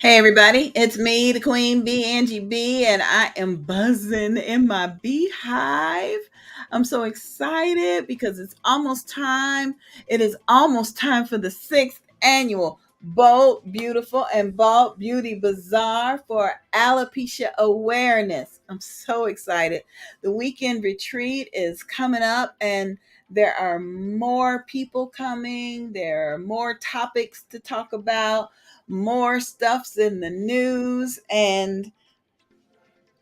Hey everybody, it's me, the Queen Bee, Angie B, and I am buzzing in my beehive. I'm so excited because it's almost time. It is almost time for the sixth annual Bold, Beautiful, and Bald Beauty Bazaar for alopecia awareness. I'm so excited. The weekend retreat is coming up, and there are more people coming. There are more topics to talk about, more stuff's in the news. And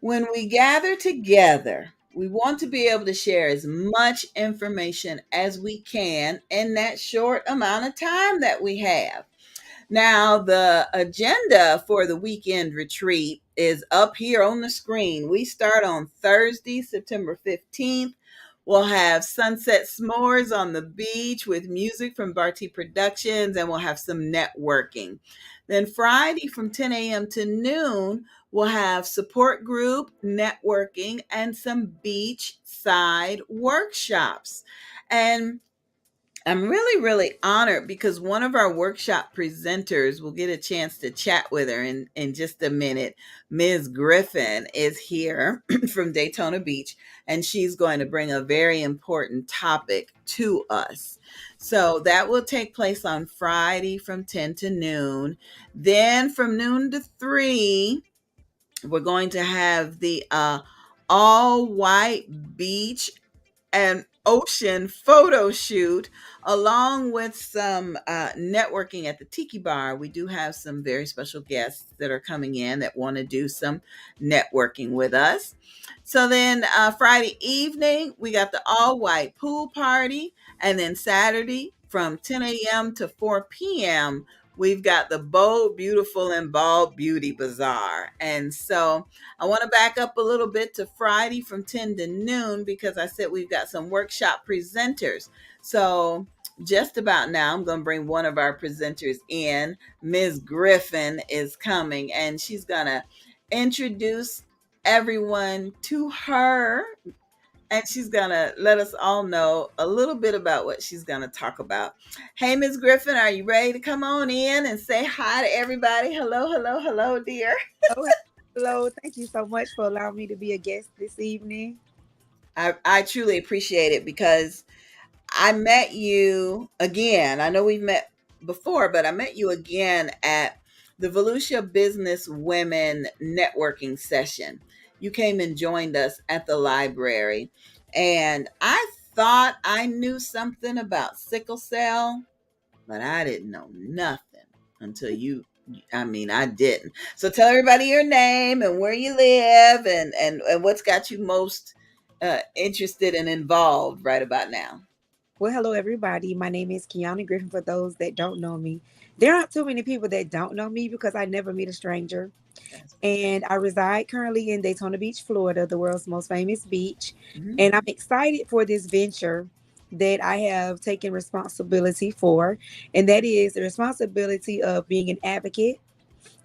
when we gather together, we want to be able to share as much information as we can in that short amount of time that we have. Now, the agenda for the weekend retreat is up here on the screen. We start on Thursday, September 15th. We'll have Sunset S'mores on the beach with music from Barty Productions, and we'll have some networking. Then Friday from 10 a.m. to noon, we'll have support group, networking, and some beach side workshops. And I'm really, really honored because one of our workshop presenters will get a chance to chat with her in just a minute. Ms. Griffin is here from Daytona Beach, and she's going to bring a very important topic to us. So that will take place on Friday from 10 to noon. Then from noon to 3, we're going to have the all white beach an ocean photo shoot along with some networking at the Tiki Bar. We do have some very special guests that are coming in that want to do some networking with us. So then Friday evening, we got the all white pool party. And then Saturday from 10 a.m. to 4 p.m., we've got the Bold, Beautiful, and Bald Beauty Bazaar. And so I want to back up a little bit to Friday from 10 to noon because I said we've got some workshop presenters. So just about now, I'm going to bring one of our presenters in. Ms. Griffin is coming, and she's going to introduce everyone to her, and she's going to let us all know a little bit about what she's going to talk about. Hey, Ms. Griffin, are you ready to come on in and say hi to everybody? Hello, hello, hello, dear. Oh, hello. Thank you so much for allowing me to be a guest this evening. I truly appreciate it because I met you again. I know we've met before, but I met you again at the Volusia Business Women Networking Session. You came and joined us at the library, and I thought I knew something about sickle cell, but I didn't know nothing until you. I mean, I didn't. So tell everybody your name and where you live and what's got you most interested and involved right about now. Well, hello, everybody. My name is Kiana Griffin. For those that don't know me, there aren't too many people that don't know me because I never meet a stranger. That's And I reside currently in Daytona Beach, Florida, the world's most famous beach. mhm. And I'm excited for this venture that I have taken responsibility for. And that is the responsibility of being an advocate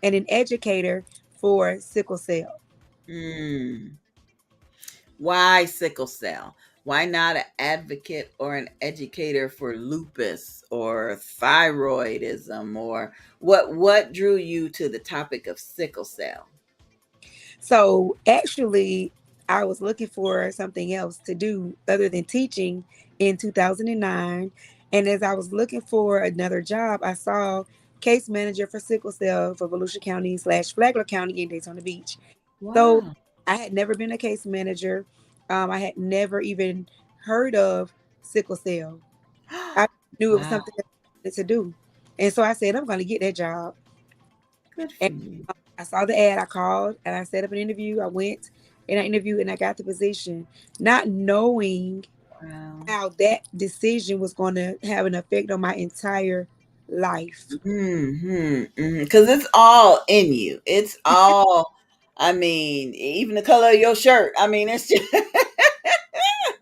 and an educator for sickle cell. Mm. Why sickle cell? Why not an advocate or an educator for lupus or thyroidism, or what drew you to the topic of sickle cell? So actually, I was looking for something else to do other than teaching in 2009. And as I was looking for another job, I saw case manager for sickle cell for Volusia County / Flagler County in Daytona Beach. So Wow. I had never been a case manager. I had never even heard of sickle cell. I knew it was Wow. something that I wanted to do. And so I said, I'm going to get that job. Good for And you. I saw the ad, I called and I set up an interview. I went and I interviewed and I got the position, not knowing Wow. how that decision was going to have an effect on my entire life. Because it's all in you. It's all, I mean, even the color of your shirt. I mean, it's just,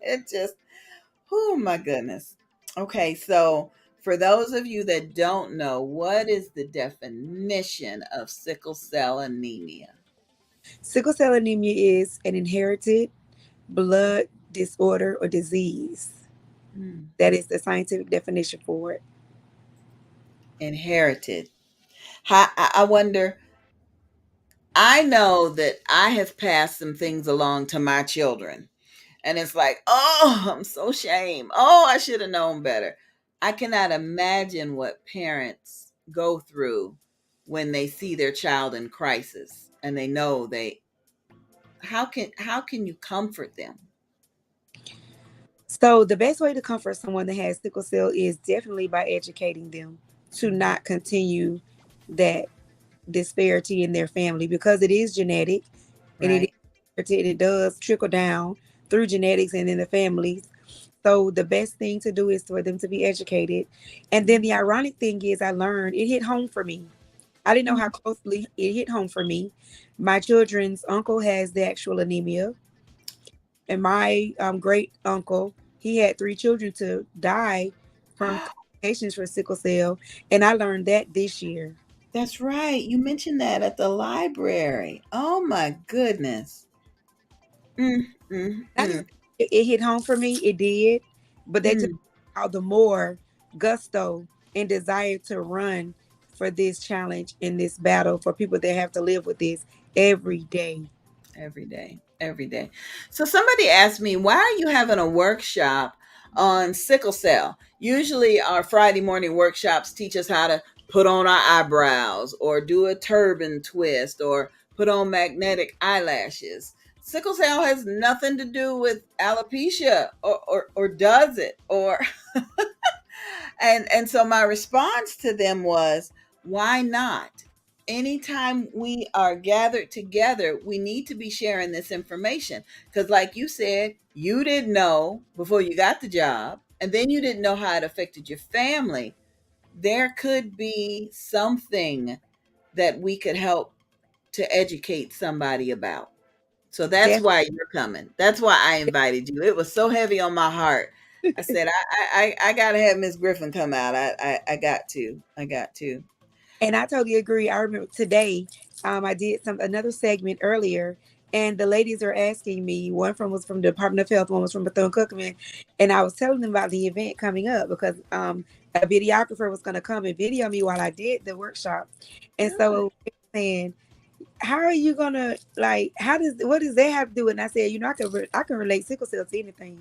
it just, oh my goodness. Okay, so for those of you that don't know, what is the definition of sickle cell anemia? Sickle cell anemia is an inherited blood disorder or disease. Hmm. That is the scientific definition for it. Inherited. How, I wonder. I know that I have passed some things along to my children. And it's like, oh, I'm so ashamed. Oh, I should have known better. I cannot imagine what parents go through when they see their child in crisis and they know they how can you comfort them? So the best way to comfort someone that has sickle cell is definitely by educating them to Mhm. not continue that disparity in their family, because it is genetic, and Right. it does trickle down through genetics and in the families. So the best thing to do is for them to be educated. And then the ironic thing is, I learned it hit home for me. I didn't know how closely it hit home for me. My children's uncle has the actual anemia, and my great uncle, he had 3 children to die from complications for sickle cell, and I learned that this year. That's right. You mentioned that at the library. Oh my goodness. Mm, mm, I just, mm, it hit home for me. It did, but that just mm. how the more gusto and desire to run for this challenge in this battle for people that have to live with this every day. Every day, every day. So somebody asked me, why are you having a workshop on sickle cell? Usually our Friday morning workshops teach us how to put on our eyebrows or do a turban twist or put on magnetic eyelashes. Sickle cell has nothing to do with alopecia, or does it? Or and so my response to them was, why not? Anytime we are gathered together, we need to be sharing this information, because like you said, you didn't know before you got the job, and then you didn't know how it affected your family. There could be something that we could help to educate somebody about. So that's Def- why you're coming. That's why I invited you. It was so heavy on my heart. I said, I gotta have Miss Griffin come out. I got to. I got to. and I totally agree. I remember today, I did another segment earlier, and the ladies are asking me. One from was from the Department of Health, one was from Bethune Cookman, and I was telling them about the event coming up because a videographer was going to come and video me while I did the workshop, and Good. so they were saying, how are you gonna, like, what does that have to do with it? And I said, I can relate sickle cell to anything.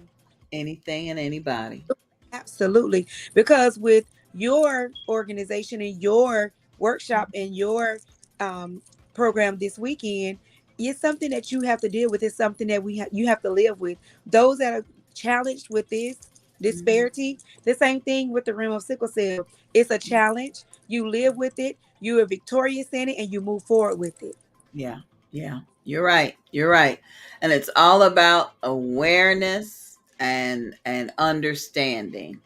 Anything and anybody. Absolutely. Because with your organization and your workshop and your um, program this weekend, it's something that you have to deal with. It's something that you have to live with. Those that are challenged with this Mhm. disparity, the same thing with the realm of sickle cell. It's a challenge. You live with it. You are victorious in it, and you move forward with it. Yeah. Yeah. You're right. You're right. And it's all about awareness and understanding.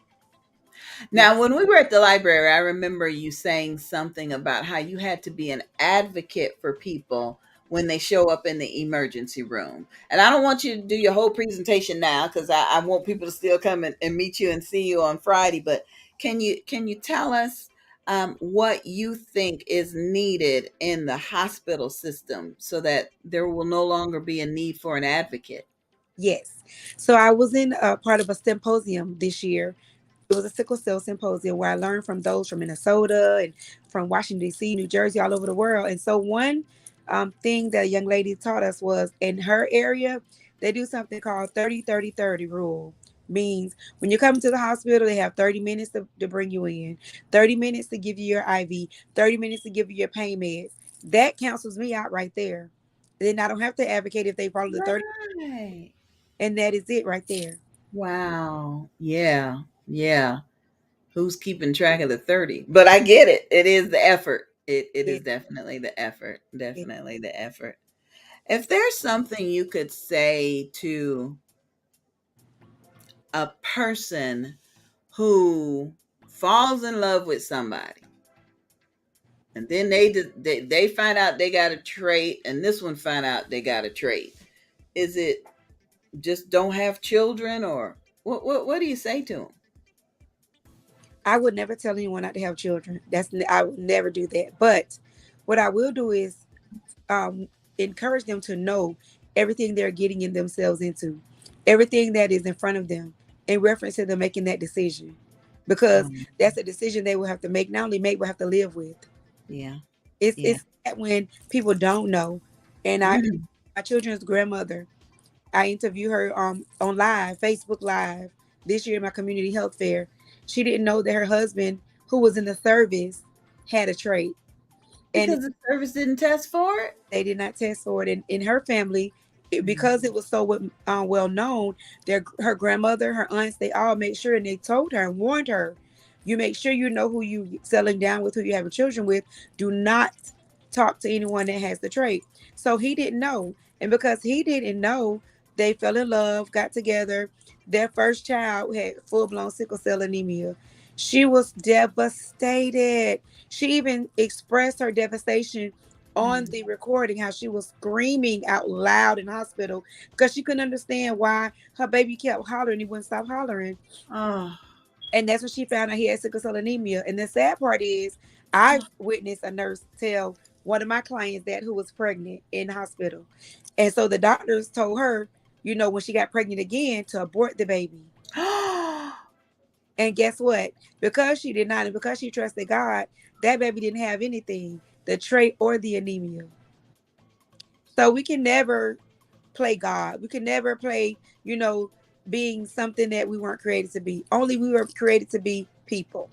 Now, Yes. when we were at the library, I remember you saying something about how you had to be an advocate for people when they show up in the emergency room. And I don't want you to do your whole presentation now, because I want people to still come and meet you and see you on Friday. But can you tell us what you think is needed in the hospital system so that there will no longer be a need for an advocate? Yes. So I was in a part of a symposium this year. It was a sickle cell symposium where I learned from those from Minnesota and from Washington, D.C., New Jersey, all over the world. And so one thing that a young lady taught us was in her area, they do something called 30-30-30 rule. Means when you come to the hospital, they have 30 minutes to bring you in, 30 minutes to give you your IV, 30 minutes to give you your pain meds. That cancels me out right there. Then I don't have to advocate if they follow the 30, Right. and that is it right there. Wow. Yeah. Yeah. Who's keeping track of the 30? But I get it. It is the effort. It is It, definitely the effort. it, Definitely the effort. If there's something you could say to a person who falls in love with somebody, and then they find out they got a trait, and this one find out they got a trait, is it just don't have children, or what do you say to them? I would never tell anyone not to have children. I would never do that. But what I will do is encourage them to know everything they're getting in themselves into, everything that is in front of them, in reference to them making that decision, because Um, that's a decision they will have to make. Not only make, but have to live with. yeah. Yeah. It's sad when people don't know. And Mm. my children's grandmother, I interviewed her on live, Facebook Live this year at my community health fair. She didn't know that her husband, who was in the service, had a trait. And Because the service didn't test for it? they did not test for it. And in her family, because Mm. it was so well known, her grandmother, her aunts, they all made sure and they told her and warned her, you make sure you know who you settling down with, who you having children with. Do not talk to anyone that has the trait. So he didn't know. And because he didn't know, they fell in love, got together. Their first child had full-blown sickle cell anemia. She was devastated. She even expressed her devastation on Mm. the recording, how she was screaming out loud in the hospital because she couldn't understand why her baby kept hollering. He wouldn't stop hollering. Oh. And that's when she found out he had sickle cell anemia. And the sad part is, I've witnessed a nurse tell one of my clients that who was pregnant in the hospital. And so the doctors told her, when she got pregnant again, to abort the baby. And guess what? Because she did not, and because she trusted God, that baby didn't have anything, the trait or the anemia. So we can never play God. We can never play, being something that we weren't created to be. Only we were created to be people.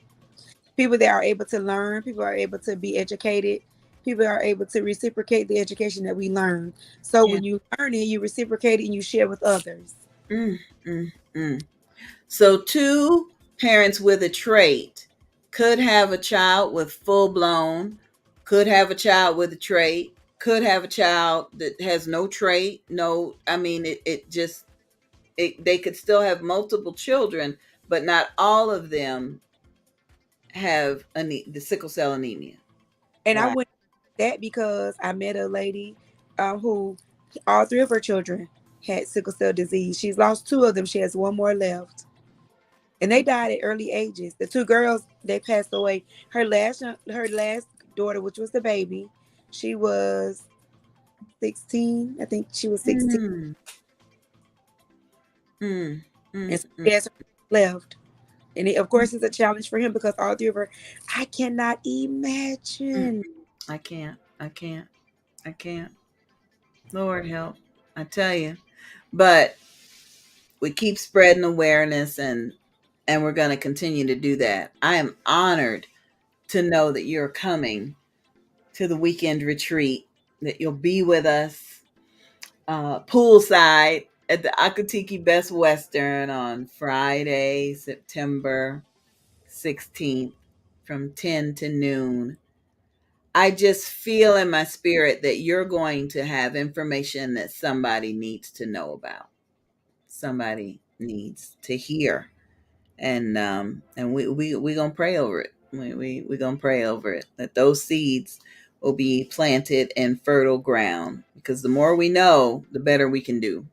People that are able to learn, people are able to be educated, people are able to reciprocate the education that we learn. So Yeah. when you learn it, you reciprocate it and you share with others. Mm, mm, mm. So, two parents with a trait could have a child with full blown, could have a child with a trait, could have a child that has no trait. No, I mean, they could still have multiple children, but not all of them have the sickle cell anemia. And I Wow. went that because I met a lady who all three of her children had sickle cell disease. She's lost two of them. She has one more left. And they died at early ages. The two girls, they passed away. Her last daughter, which was the baby, she was 16. I think she was 16. Mm, mm, And mm, so mm, he has her left. And of course, it's a challenge for him because all three of her, I cannot mm. imagine. I can't. I can't. I can't. Lord help. I tell you. But we keep spreading awareness, and we're going to continue to do that. I am honored to know that you're coming to the weekend retreat, that you'll be with us poolside at the Akatiki Best Western on Friday, September 16th from 10 to noon. I just feel in my spirit that you're going to have information that somebody needs to know about. Somebody needs to hear. And we gonna pray over it. We gonna pray over it, that those seeds will be planted in fertile ground, because the more we know, the better we can do.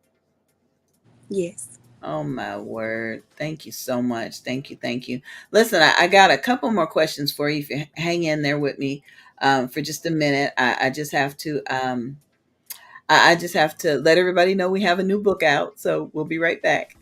Yes. Oh my word. Thank you so much. Thank you. Thank you. Listen, I got a couple more questions for you if you hang in there with me for just a minute. I just have to I just have to let everybody know we have a new book out. So we'll be right back.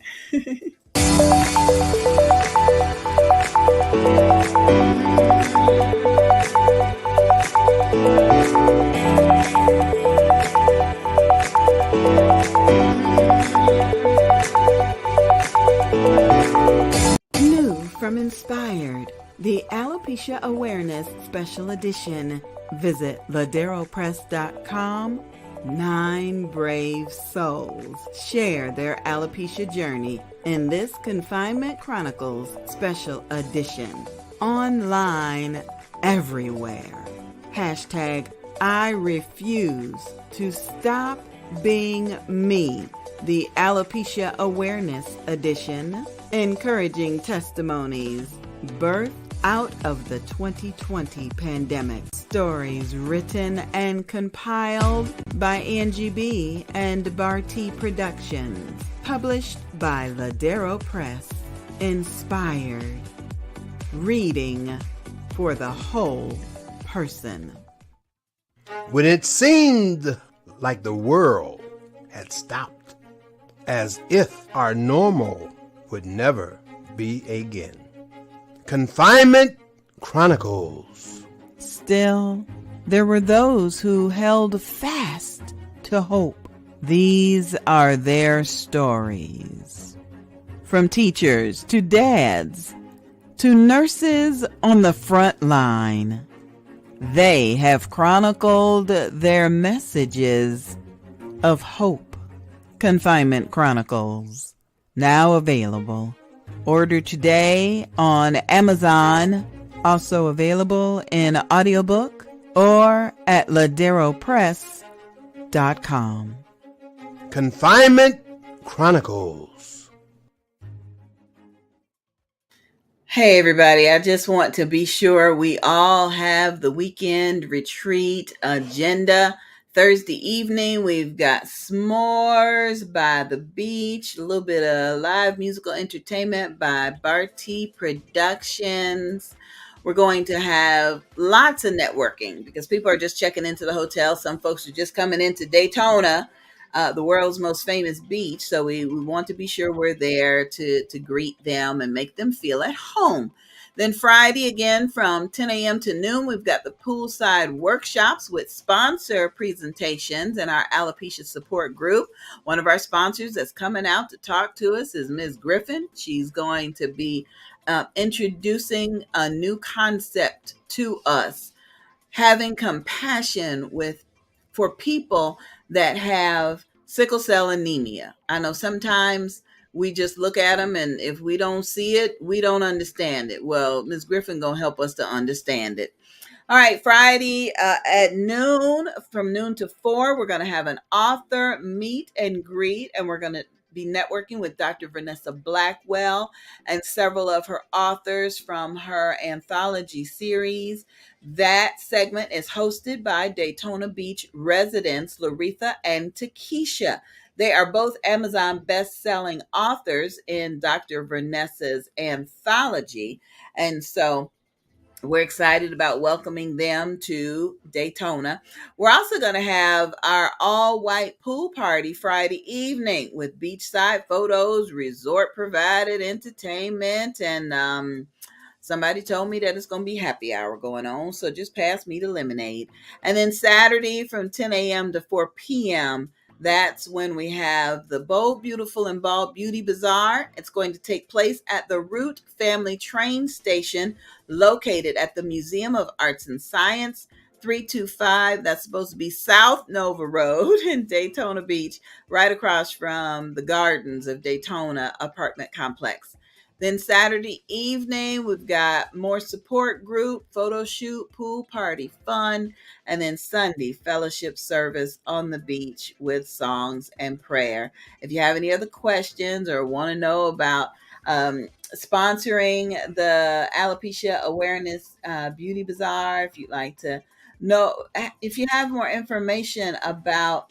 New from Inspired, the Alopecia Awareness Special Edition. Visit laderopress.com. 9 brave souls share their alopecia journey in this Confinement Chronicles Special Edition. Online everywhere. Hashtag I refuse to stop being me. The Alopecia Awareness Edition, encouraging testimonies birthed out of the 2020 pandemic. Stories written and compiled by Angie BEE and Barty Productions. Published by Ladero Press. Inspired. Reading for the whole person. When it seemed like the world had stopped, as if our normal would never be again. Confinement Chronicles. Still there were those who held fast to hope. These are their stories. From teachers to dads to nurses on the front line, they have chronicled their messages of hope. Confinement Chronicles, now available. Order today on Amazon, also available in audiobook or at laderopress.com. Confinement Chronicles. Hey everybody, I just want to be sure we all have the weekend retreat agenda. Thursday evening, we've got s'mores by the beach, a little bit of live musical entertainment by Barty Productions. We're going to have lots of networking because people are just checking into the hotel. Some folks are just coming into Daytona, the world's most famous beach. So we want to be sure we're there to greet them and make them feel at home. Then Friday, again, from 10 a.m. to noon, we've got the poolside workshops with sponsor presentations and our alopecia support group. One of our sponsors that's coming out to talk to us is Ms. Griffin. She's going to be introducing a new concept to us, having compassion for people that have sickle cell anemia. I know sometimes we just look at them, and if we don't see it, we don't understand it. Well, Ms. Griffin gonna help us to understand it. All right, Friday at noon, from noon to 4, we're going to have an author meet and greet, and we're going to be networking with Dr. Vanessa Blackwell and several of her authors from her anthology series. That segment is hosted by Daytona Beach residents Laretha and Takesha. They are both Amazon best-selling authors in Dr. Vanessa's anthology, and so we're excited about welcoming them to Daytona. We're also going to have our all-white pool party Friday evening with beachside photos, resort provided entertainment, and somebody told me that it's going to be happy hour going on, so just pass me the lemonade. And then Saturday from 10 a.m. to 4 p.m., that's when we have the Bold, Beautiful, and Bald Beauty Bazaar. It's going to take place at the Root Family Train Station located at the Museum of Arts and Science, 325. That's supposed to be South Nova Road in Daytona Beach, right across from the Gardens of Daytona apartment complex. Then Saturday evening, we've got more support group, photo shoot, pool party fun, and then Sunday fellowship service on the beach with songs and prayer. If you have any other questions or want to know about sponsoring the Alopecia Awareness Beauty Bazaar, if you'd like to know, if you have more information about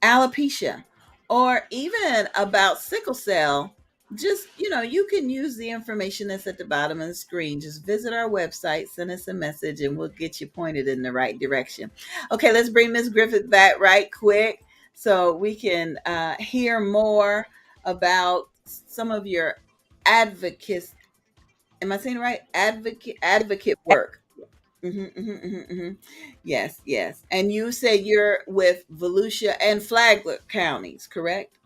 alopecia or even about sickle cell, just, you can use the information that's at the bottom of the screen. Just visit our website, send us a message, and we'll get you pointed in the right direction. Okay, let's bring Ms. Griffith back right quick so we can hear more about some of your advocates. Am I saying it right? Advocate work. Yes, yes. And you say you're with Volusia and Flagler counties, correct?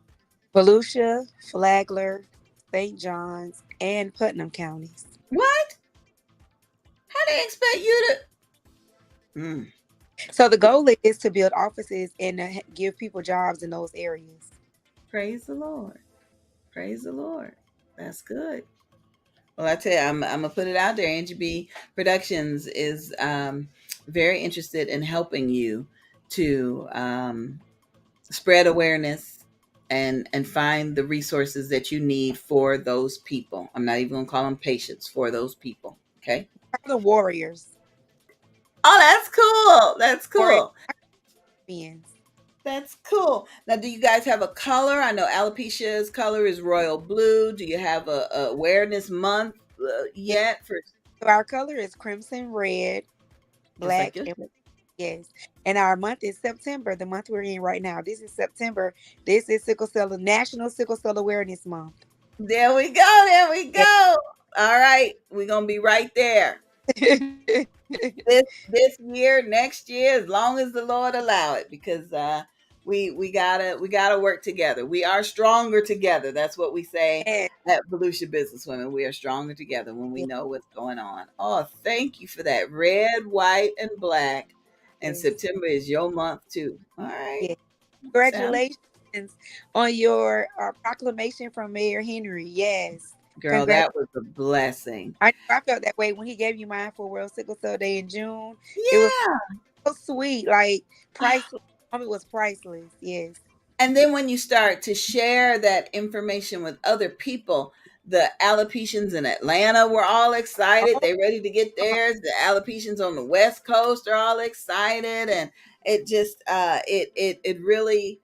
Volusia, Flagler, St. John's, and Putnam counties. What? How do they expect you to? Mm, So the goal is to build offices and give people jobs in those areas. praise the Lord. Praise the Lord. That's good. Well, I tell you, I'm gonna put it out there. Angie B Productions is very interested in helping you to spread awareness and find the resources that you need for those people. I'm not even gonna call them patients, for those people. Okay. The warriors. Oh, that's cool. That's Warrior cool. champions. That's cool. Now, do you guys have a color? I know alopecia's color is royal blue. Do you have a awareness month Yes. yet for? So our color is crimson red, Just like black, yours. and yes. And our month is September, the month we're in right now. This is September. This is National Sickle Cell Awareness Month. There we go. There we Yes. go. All right, we're gonna be right there. this year, next year, as long as the Lord allow it, because we gotta work together. We are stronger together. That's what we say Yes, at Volusia Business Women. We are stronger together when we yes, know what's going on. Oh, thank you for that. Red, white, and black. And yes, September is your month too. All right. yes. Sound Congratulations on your proclamation from Mayor Henry. Yes. girl, Congrats. that was a blessing. I felt that way when he gave you mine for World Sickle Cell Day in June. It was Yeah. so sweet, like priceless. It was priceless. Yes. And then when you start to share that information with other people, the alopecians in Atlanta were all excited. Oh, They ready to get theirs. The alopecians on the West Coast are all excited, and it just it really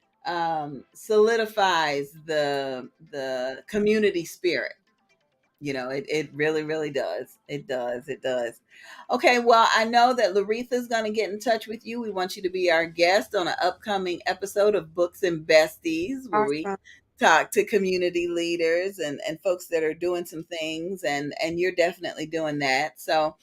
solidifies the community spirit. It really, really does. It does. Okay, well, I know that Laretha's going to get in touch with you. We want you to be our guest on an upcoming episode of Books and Besties, where we awesome. talk to community leaders and folks that are doing some things, and you're definitely doing that. So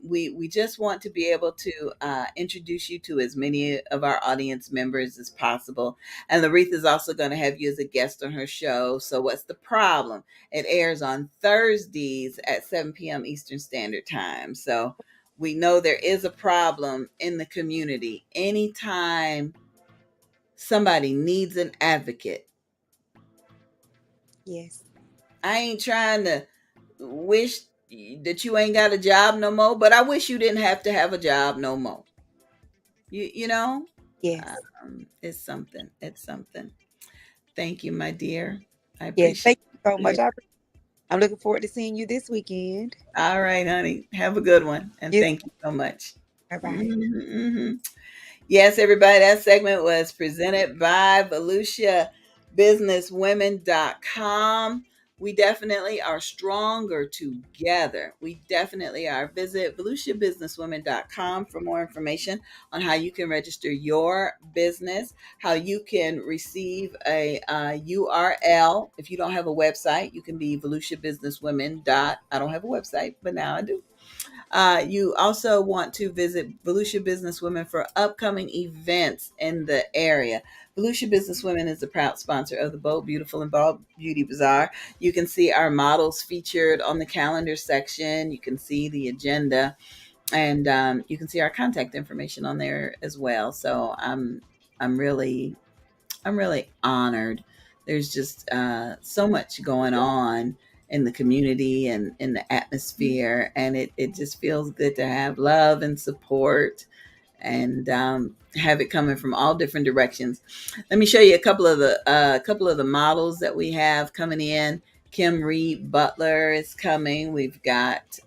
we just want to be able to introduce you to as many of our audience members as possible. And Laretha is also going to have you as a guest on her show. So what's the problem? It airs on Thursdays at 7 p.m. Eastern Standard Time. So we know there is a problem in the community. Anytime somebody needs an advocate, Yes. I ain't trying to wish that you ain't got a job no more, but I wish you didn't have to have a job no more. You know, Yes. it's something. It's something. Thank you, my dear. I Yes. appreciate Thank you so much. it. I'm looking forward to seeing you this weekend. All right, honey. Have a good one. And Yes. thank you so much. Bye bye. Mhm. Yes, everybody, that segment was presented by VolusiaBusinessWomen.com. We definitely are stronger together. We definitely are. Visit VolusiaBusinessWomen.com for more information on how you can register your business, how you can receive a URL. If you don't have a website, you can be Volusia Business Women. I don't have a website, but now I do. You also want to visit Volusia Business Women for upcoming events in the area. Volusia Business Women is a proud sponsor of the Bold, Beautiful, and Bald Beauty Bazaar. You can see our models featured on the calendar section. You can see the agenda, and you can see our contact information on there as well. So I'm really I'm really honored. There's just so much going on in the community and in the atmosphere, and it just feels good to have love and support and have it coming from all different directions. Let me show you a couple of the models that we have coming in. Kim Reed Butler is coming. We've got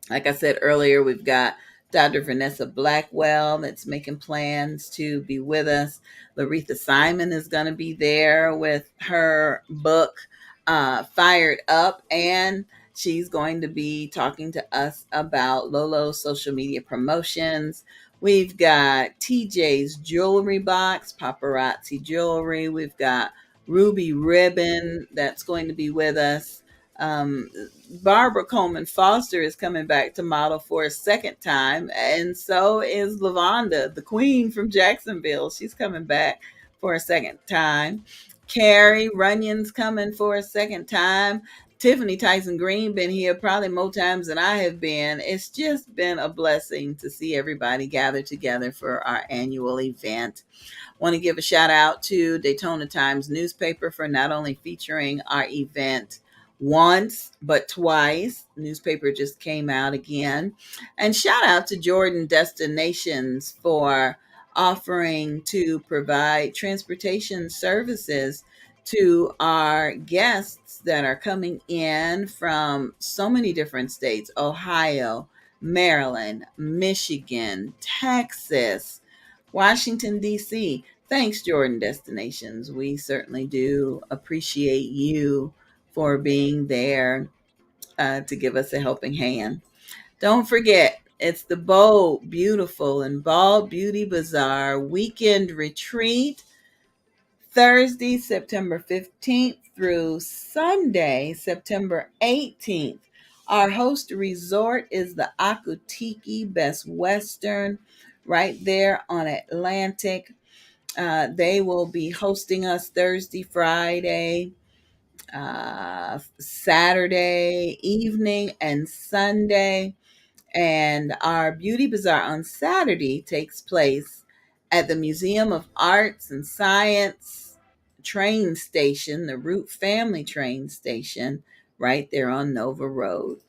like I said earlier, we've got Dr. Vanessa Blackwell that's making plans to be with us. Laretha Simon is going to be there with her book, Fired Up, and she's going to be talking to us about Lolo's social media promotions. We've got TJ's Jewelry Box, Paparazzi Jewelry. We've got Ruby Ribbon that's going to be with us. Um, Barbara Coleman Foster is coming back to model for a second time, and so is Lavonda, the queen from Jacksonville. She's coming back for a second time. Carrie Runyon's coming for a second time. Tiffany Tyson Green been here probably more times than I have been. It's just been a blessing to see everybody gather together for our annual event. Want to give a shout out to Daytona Times newspaper for not only featuring our event once but twice. Newspaper just came out again. And shout out to Jordan Destinations for offering to provide transportation services to our guests that are coming in from so many different states: Ohio, Maryland, Michigan, Texas, Washington, D.C. Thanks, Jordan Destinations. We certainly do appreciate you for being there to give us a helping hand. Don't forget, it's the Bold, Beautiful, and Bald Beauty Bazaar weekend retreat, Thursday, September 15th through Sunday, September 18th. Our host resort is the Akutiki Best Western right there on Atlantic. They will be hosting us Thursday, Friday, Saturday evening, and Sunday. And our beauty bazaar on Saturday takes place at the Museum of Arts and Science train station, the Root Family train station, right there on Nova Road.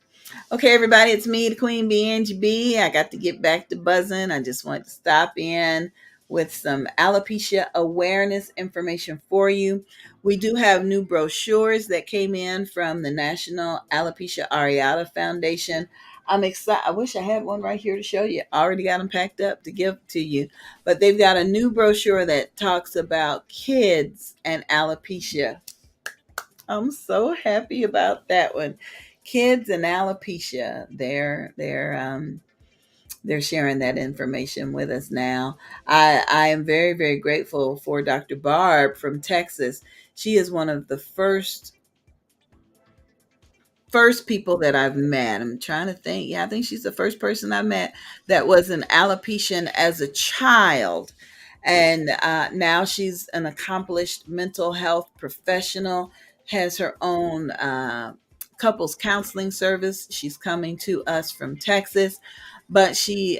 Okay, everybody, it's me, the Queen Bee, Angie BEE. I got to get back to buzzing. I just wanted to stop in with some alopecia awareness information for you. We do have new brochures that came in from the National Alopecia Areata Foundation. I'm excited. I wish I had one right here to show you. I already got them packed up to give to you. But they've got a new brochure that talks about kids and alopecia. I'm so happy about that one. Kids and alopecia. They're sharing that information with us now. I am very, very grateful for Dr. Barb from Texas. She is one of the first people that I've met. I'm trying to think. Yeah, I think she's the first person I met that was an alopecian as a child. And now she's an accomplished mental health professional, has her own couples counseling service. She's coming to us from Texas, but she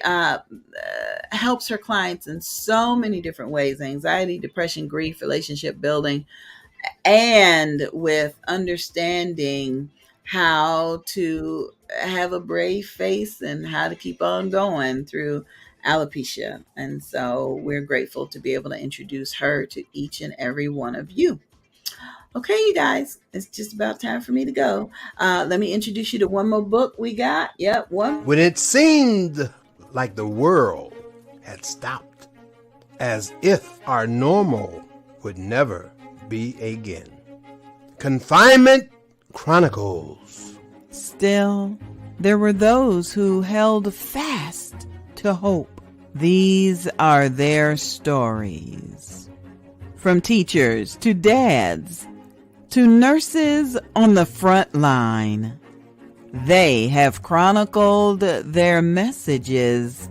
helps her clients in so many different ways: anxiety, depression, grief, relationship building, and with understanding how to have a brave face and how to keep on going through alopecia. And so we're grateful to be able to introduce her to each and every one of you. Okay, you guys, it's just about time for me to go. Let me introduce you to one more book we got. Yep, one. When it seemed like the world had stopped, as if our normal would never be again. Confinement Chronicles. Still, there were those who held fast to hope. These are their stories. From teachers to dads to nurses on the front line, they have chronicled their messages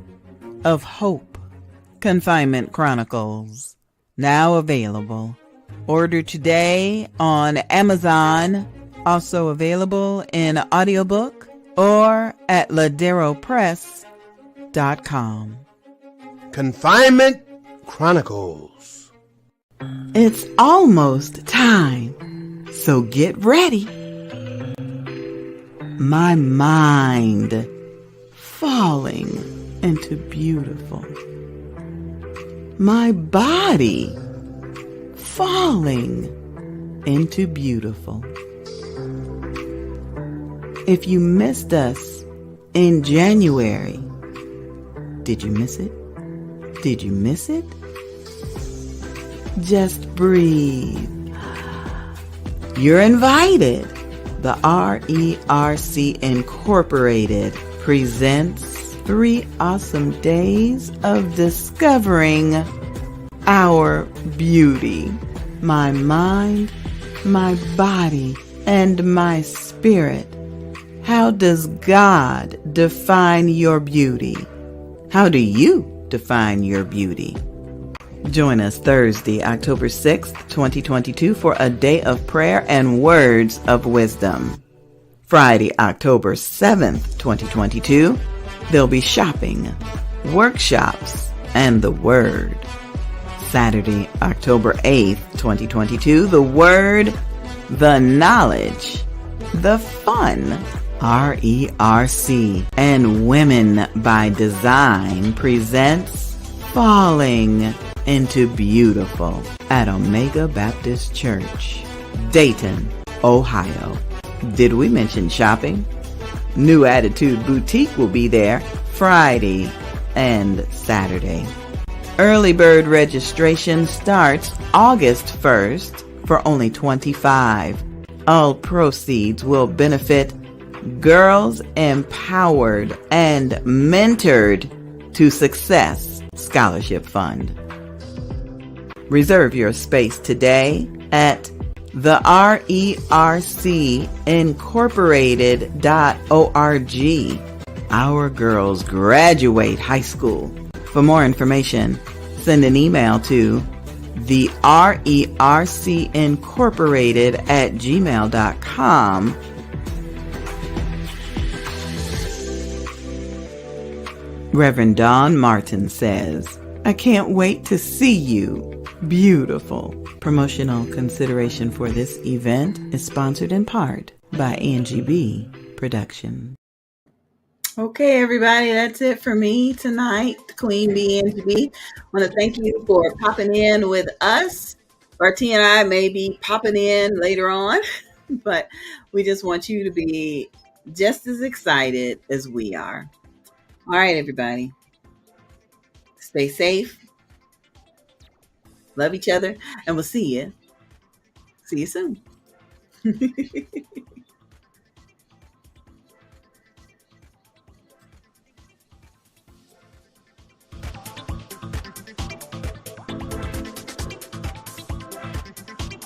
of hope. Confinement Chronicles, now available. Order today on Amazon, also available in audiobook or at laderopress.com. Confinement Chronicles. It's almost time, so get ready. My mind falling into beautiful. My body falling into beautiful. If you missed us in January, did you miss it? Did you miss it? Just breathe. You're invited. The RERC Incorporated presents 3 awesome days of discovering our beauty. My mind, my body, and my spirit. How does God define your beauty? How do you define your beauty? Join us Thursday, October 6th, 2022 for a day of prayer and words of wisdom. Friday, October 7th, 2022, there'll be shopping, workshops, and the Word. Saturday, October 8th, 2022, the Word, the Knowledge, the Fun, RERC, and Women by Design presents Falling into Beautiful at Omega Baptist Church, Dayton, Ohio. Did we mention shopping? New Attitude Boutique will be there Friday and Saturday. Early bird registration starts August 1st for only $25. All proceeds will benefit Girls Empowered and Mentored to Success Scholarship Fund. Reserve your space today at the RERCincorporated.org. Our girls graduate high school. For more information, send an email to the RERCincorporated@gmail.com. Reverend Dawn Martin says, I can't wait to see you. Beautiful. Promotional consideration for this event is sponsored in part by Angie BEE Production. Okay, everybody, that's it for me tonight. Queen Bee, Angie BEE. I want to thank you for popping in with us. Barty and I may be popping in later on, but we just want you to be just as excited as we are. All right, everybody. Stay safe. Love each other, and we'll see you. See you soon.